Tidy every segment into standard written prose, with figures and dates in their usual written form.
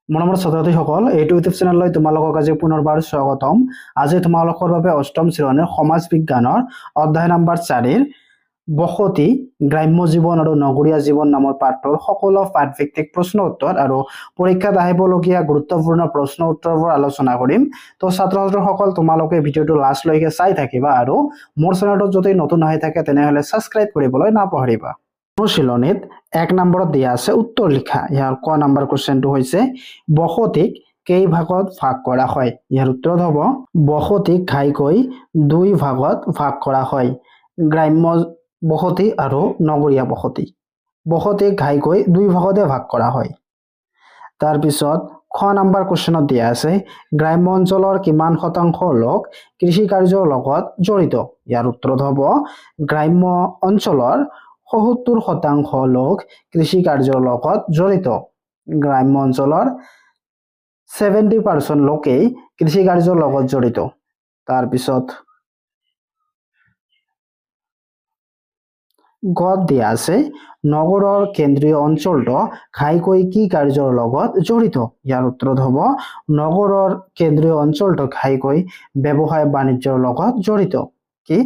মৰমৰ ছাত্ৰ-ছাত্ৰীসকল, এইটো ইউটিউব চেনেললৈ তোমালোকক আজি পুনৰবাৰ স্বাগতম। আজি তোমালোকৰ বাবে অষ্টম শ্ৰেণীৰ সমাজ বিজ্ঞানৰ অধ্যায় নম্বৰ 4 বসতি, গ্ৰাম্য জীৱন আৰু নগৰীয়া জীৱন নামৰ পাঠটোৰ সকলো পাঠভিত্তিক প্ৰশ্ন উত্তৰ আৰু পৰীক্ষাত আহিবলগীয়া গুৰুত্বপূৰ্ণ প্ৰশ্ন উত্তৰবোৰ আলোচনা কৰিম। তো ছাত্ৰ-ছাত্ৰীসকল, তোমালোকে ভিডিঅ'টো লাষ্টলৈকে চাই থাকিবা আৰু মোৰ চেনেলটো যদি নতুন হৈ থাকে তেনেহ'লে ছাবস্ক্ৰাইব কৰিবলৈ নাপাহৰিবা। অনুশীলনীত 1 নম্বৰত দিয়া আছে উত্তৰ লিখা। ইয়াৰ ক নম্বৰ কোৱেশ্চনটো হৈছে বসতিক কেই ভাগত ভাগ কৰা হয়? ইয়াৰ উত্তৰ হ'ব বসতিক ঘাইকৈ 2 ভাগত ভাগ কৰা হয়। গ্ৰাম্য বসতি আৰু নগৰীয়া বসতি। বসতিক ঘাইকৈ 2 ভাগতে ভাগ কৰা হয়। তাৰপিছত খ নম্বৰ কোৱেশ্চনত দিয়া আছে গ্ৰাম্য অঞ্চলৰ কিমান শতাংশ লোক কৃষি কাৰ্যৰ লগত জড়িত? ইয়াৰ উত্তৰ হ'ব গ্ৰাম্য অঞ্চলৰ ৭৭% লোক কৃষি কাৰ্যৰ লগত জড়িত। গ্ৰাম্য অঞ্চলৰ 70% লোকেই কৃষি কাৰ্যৰ লগত জড়িত। তাৰপিছত গত দিয়া আছে নগৰৰ কেন্দ্ৰীয় অঞ্চলটো ঘাইকৈ কি কাৰ্যৰ লগত জড়িত? ইয়াৰ উত্তৰ হ'ব নগৰৰ কেন্দ্ৰীয় অঞ্চলটো ঘাইকৈ ব্যৱসায় বাণিজ্যৰ লগত জড়িত। কি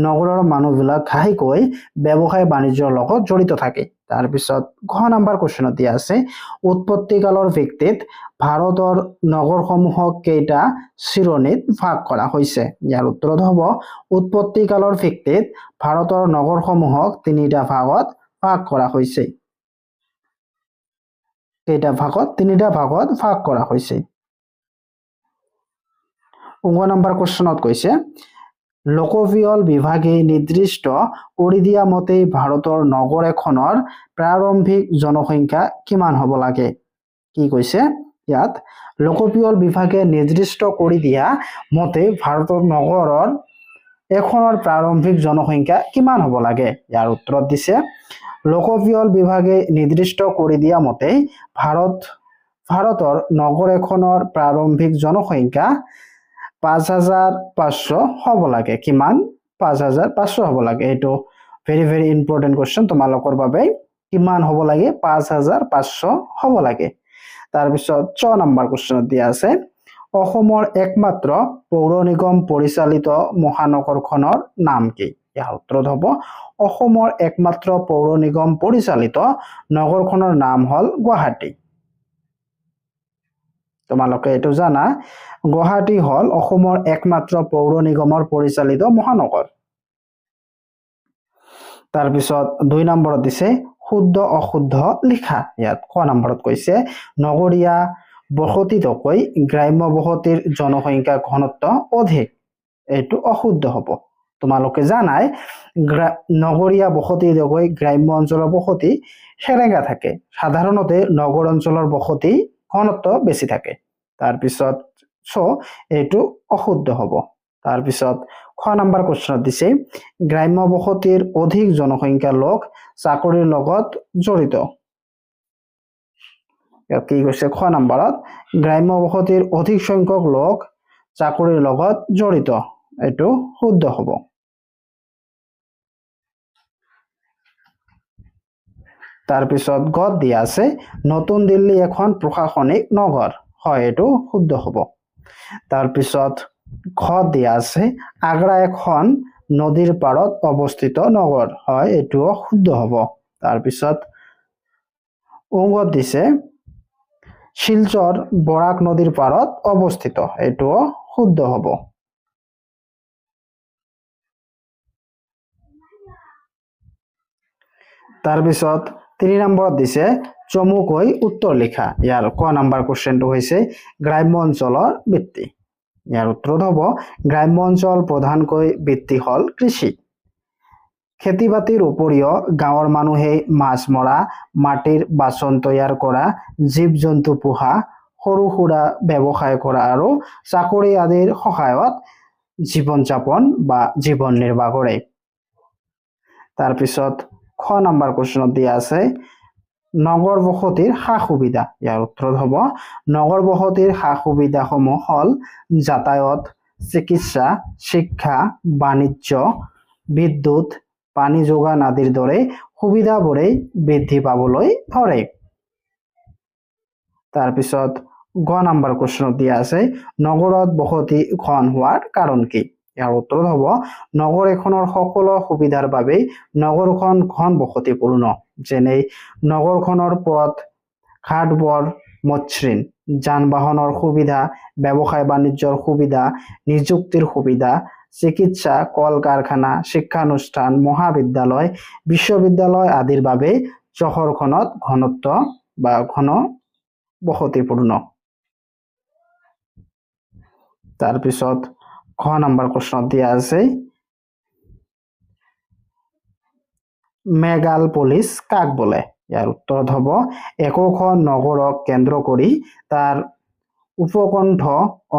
নগৰৰ মানুহবিলাক ঘাইকৈ ব্যৱসায় বাণিজ্যৰ লগত জড়িত থাকে। তাৰপিছত ঘ নম্বৰ কোৱেশ্চনত দিয়া আছে উৎপত্তিকালৰ ভিত্তিত ভাৰতৰ নগৰসমূহক কেইটা শ্ৰেণীত ভাগ কৰা হৈছে? ইয়াৰ উত্তৰ হ'ব উৎপত্তিকালৰ ভিত্তিত ভাৰতৰ নগৰসমূহক 3টা ভাগত ভাগ কৰা হৈছে। কেইটা ভাগত? 3টা ভাগত ভাগ কৰা হৈছে। 9 নম্বৰ কোৱেশ্চনত কৈছে লোকপিয়ল বিভাগে নিৰ্দিষ্ট কৰি দিয়া মতে ভাৰতৰ নগৰ এখনৰ প্ৰাৰম্ভিক জনসংখ্যা কিমান হ'ব লাগে? কি কৈছে ইয়াত লোকপিয়ল বিভাগে নিৰ্দিষ্ট কৰি দিয়া মতে ভাৰতৰ নগৰৰ এখনৰ প্ৰাৰম্ভিক জনসংখ্যা কিমান হ'ব লাগে? ইয়াৰ উত্তৰত দিছে লোকপিয়ল বিভাগে নিৰ্দিষ্ট কৰি দিয়া মতে ভাৰতৰ নগৰ এখনৰ প্ৰাৰম্ভিক জনসংখ্যা ৫৫০০ হ'ব লাগে। কিমান? ৫৫০০ হ'ব লাগে। এইটো ভেৰি ইম্পৰ্টেণ্ট কোৱেশ্চন তোমালোকৰ বাবে। কিমান হ'ব লাগে? ৫৫০০ হ'ব লাগে। তাৰপিছত ৬ নম্বৰ কোৱেশ্চনত দিয়া আছে অসমৰ একমাত্ৰ পৌৰ নিগম পৰিচালিত মহানগৰখনৰ নাম কি? ইয়াৰ উত্তৰত হ'ব অসমৰ একমাত্ৰ পৌৰ নিগম পৰিচালিত নগৰখনৰ নাম হ'ল গুৱাহাটী। তোমালোকে এইটো জানা গুৱাহাটী হ'ল অসমৰ একমাত্ৰ পৌৰ নিগমৰ পৰিচালিত মহানগৰ। তাৰপিছত 2 নম্বৰত দিছে শুদ্ধ অশুদ্ধ লিখা। ইয়াত ক নম্বৰত কৈছে নগৰীয়া বসতিতকৈ গ্ৰাম্য বসতিৰ জনসংখ্যা ঘনত্ব অধিক। এইটো অশুদ্ধ হ'ব। তোমালোকে জানাই নগৰীয়া বসতিতকৈ গ্ৰাম্য অঞ্চলৰ বসতি সেৰেঙা থাকে। সাধাৰণতে নগৰ অঞ্চলৰ বসতি ঘনত্ব বেছি থাকে। তাৰপিছত এইটো অশুদ্ধ হ'ব। তাৰপিছত খ নম্বৰ কোৱেশ্চনত দিছে গ্ৰাম্য বসতিৰ অধিক জনসংখ্যা লোক চাকৰিৰ লগত জড়িত। ইয়াত কি কৈছে খ নম্বৰত গ্ৰাম্য বসতিৰ অধিক সংখ্যক লোক চাকৰিৰ লগত জড়িত। এইটো শুদ্ধ হ'ব। তাৰপিছত গত দিয়া আছে নতুন দিল্লী এখন প্ৰশাসনিক নগৰ। হয়, এইটো শুদ্ধ হ'ব। তাৰপিছত ঘ দিয়া আছে আগ্ৰা এখন নদীৰ পাৰত অৱস্থিত নগৰ। হয়, এইটোও শুদ্ধ হ'ব। তাৰপিছত অংগত দিছে শিলচৰ বৰাক নদীৰ পাৰত অৱস্থিত। এইটোও শুদ্ধ হ'ব। তাৰপিছত 3 নম্বৰত দিছে চমুকৈ উত্তৰ লিখা। ইয়াৰ ক নম্বৰ কোৱেশ্চনটো হৈছে গ্ৰাম্য অঞ্চলৰ বৃত্তি। ইয়াৰ উত্তৰত হ'ব গ্ৰাম্য অঞ্চল প্ৰধানকৈ বৃত্তি হ'ল কৃষি। খেতি বাতিৰ উপৰিও গাঁৱৰ মানুহে মাছ মৰা, মাটিৰ বাচন তৈয়াৰ কৰা, জীৱ জন্তু পোহা, সৰু সুৰা ব্যৱসায় কৰা আৰু চাকৰি আদিৰ সহায়ত জীৱন যাপন বা জীৱন নিৰ্বাহ কৰে। তাৰপিছত খ নম্বৰ কোৱেশ্চনত দিয়া আছে নগৰ বসতিৰ সা সুবিধা। ইয়াৰ উত্তৰত হ'ব নগৰ বসতিৰ সা সুবিধাসমূহ হ'ল যাতায়াত, চিকিৎসা, শিক্ষা, বাণিজ্য, বিদ্যুৎ, পানী যোগান আদিৰ দৰে সুবিধাবোৰেই বৃদ্ধি পাবলৈ ধৰে। তাৰপিছত গ নম্বৰ প্ৰশ্ন দিয়া আছে নগৰত বসতি ঘন হোৱাৰ কাৰণ কি? ইয়াৰ উত্তৰ হ'ব নগৰ এখনৰ সকলো সুবিধাৰ বাবে নগৰখন ঘন বসতিপূৰ্ণ, যেনে নগৰখনৰ পথ ঘাটবোৰ মসৃণ, যান বাহনৰ সুবিধা, ব্যৱসায় বাণিজ্যৰ সুবিধা, নিযুক্তিৰ সুবিধা, চিকিৎসা, কল কাৰখানা, শিক্ষানুষ্ঠান, মহাবিদ্যালয়, বিশ্ববিদ্যালয় আদিৰ বাবে চহৰখনত ঘনত্ব বা ঘন বসতিপূৰ্ণ। তাৰপিছত খ নম্বৰ প্ৰশ্ন দিয়া আছে মেগালপলিছ কাক বোলে? ইয়াৰ উত্তৰত হ'ব একোখন নগৰক কেন্দ্ৰ কৰি তাৰ উপকণ্ঠ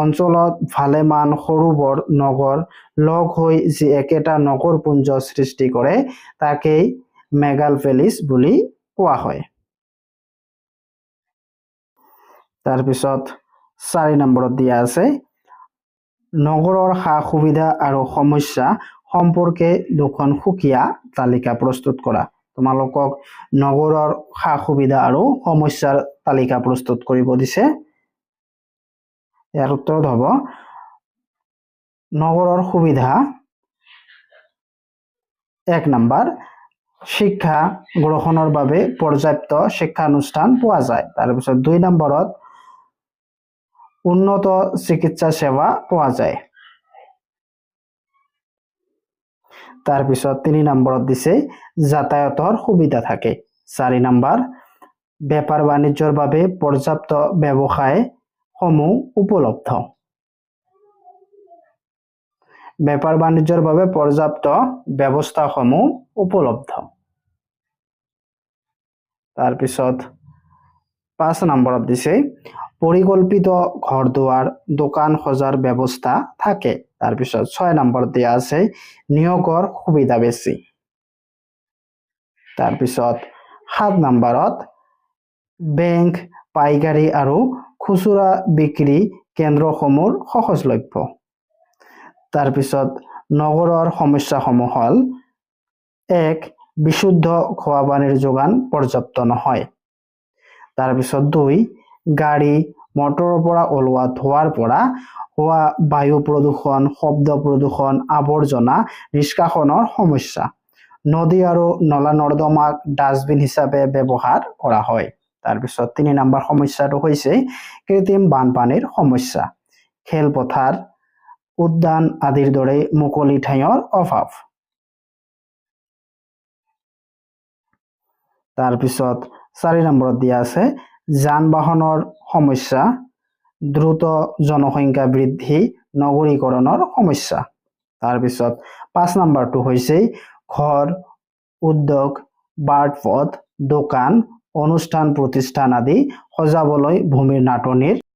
অঞ্চলত ভালেমান সৰু বৰ নগৰ লগ হৈ যি একেটা নগৰপুঞ্জ সৃষ্টি কৰে তাকেই মেগালপলিছ বুলি কোৱা হয়। তাৰপিছত 4 নম্বৰত দিয়া আছে নগৰৰ সা সুবিধা আৰু সমস্যা সম্পৰ্কে দুখন সুকীয়া তালিকা প্ৰস্তুত কৰা। তোমালোকক নগৰৰ সা সুবিধা আৰু সমস্যাৰ তালিকা প্ৰস্তুত কৰিব দিছে। ইয়াৰ উত্তৰত হ'ব নগৰৰ সুবিধা 1 নম্বৰ শিক্ষা গ্ৰহণৰ বাবে পৰ্যাপ্ত শিক্ষানুষ্ঠান পোৱা যায়। তাৰপিছত 2 নম্বৰত উন্নত চিকিৎসা সেৱা পোৱা যায়। তাৰপিছত 3 নম্বৰত দিছে যাতায়াতৰ সুবিধা থাকে। 4 নম্বৰ বেপাৰ বাণিজ্যৰ বাবে পৰ্যাপ্ত ব্যৱসায় সমূহ উপলব্ধ। বেপাৰ বাণিজ্যৰ বাবে পৰ্যাপ্ত ব্যৱস্থাসমূহ উপলব্ধ। তাৰপিছত 5 নম্বৰত দিছে পৰিকল্পিত ঘৰ দুৱাৰ দোকান সজাৰ ব্যৱস্থা থাকে। তাৰপিছত 6 নম্বৰত দিয়া আছে নিয়োগৰ সুবিধা বেছি। তাৰপিছত 7 নম্বৰত বেংক পাইকাৰী আৰু খুচুৰা বিক্ৰী কেন্দ্ৰসমূহ সহজলভ্য। তাৰপিছত নগৰৰ সমস্যাসমূহ হ'ল 1 বিশুদ্ধ খোৱা পানীৰ যোগান পৰ্যাপ্ত নহয়। তাৰপিছত 2 গাড়ী মটৰৰ পৰা ওলোৱা ধোঁৱাৰ পৰা হোৱা বায়ু প্ৰদূষণ, শব্দ প্ৰদূষণ, আৱৰ্জনা নিষ্কাশনৰ সমস্যা। নদী আৰু নলা নৰ্দমাক ডাষ্টবিন হিচাপে ব্যৱহাৰ কৰা হয়। তাৰপিছত 3 নম্বৰ সমস্যাটো হৈছে কৃত্ৰিম বানপানীৰ সমস্যা, খেলপথাৰ, উদ্যান আদিৰ দৰে মুকলি ঠাইৰ অভাৱ। তাৰপিছত 4 নম্বৰত দিয়া আছে যান বাহনৰ সমস্যা, দ্ৰুত জনসংখ্যা বৃদ্ধি, নগৰীকৰণৰ সমস্যা। তাৰপিছত 5 নম্বৰটো হৈছে ঘৰ, উদ্যোগ, বাটপথ, দোকান, অনুষ্ঠান প্ৰতিষ্ঠান আদি সজাবলৈ ভূমিৰ নাটনিৰ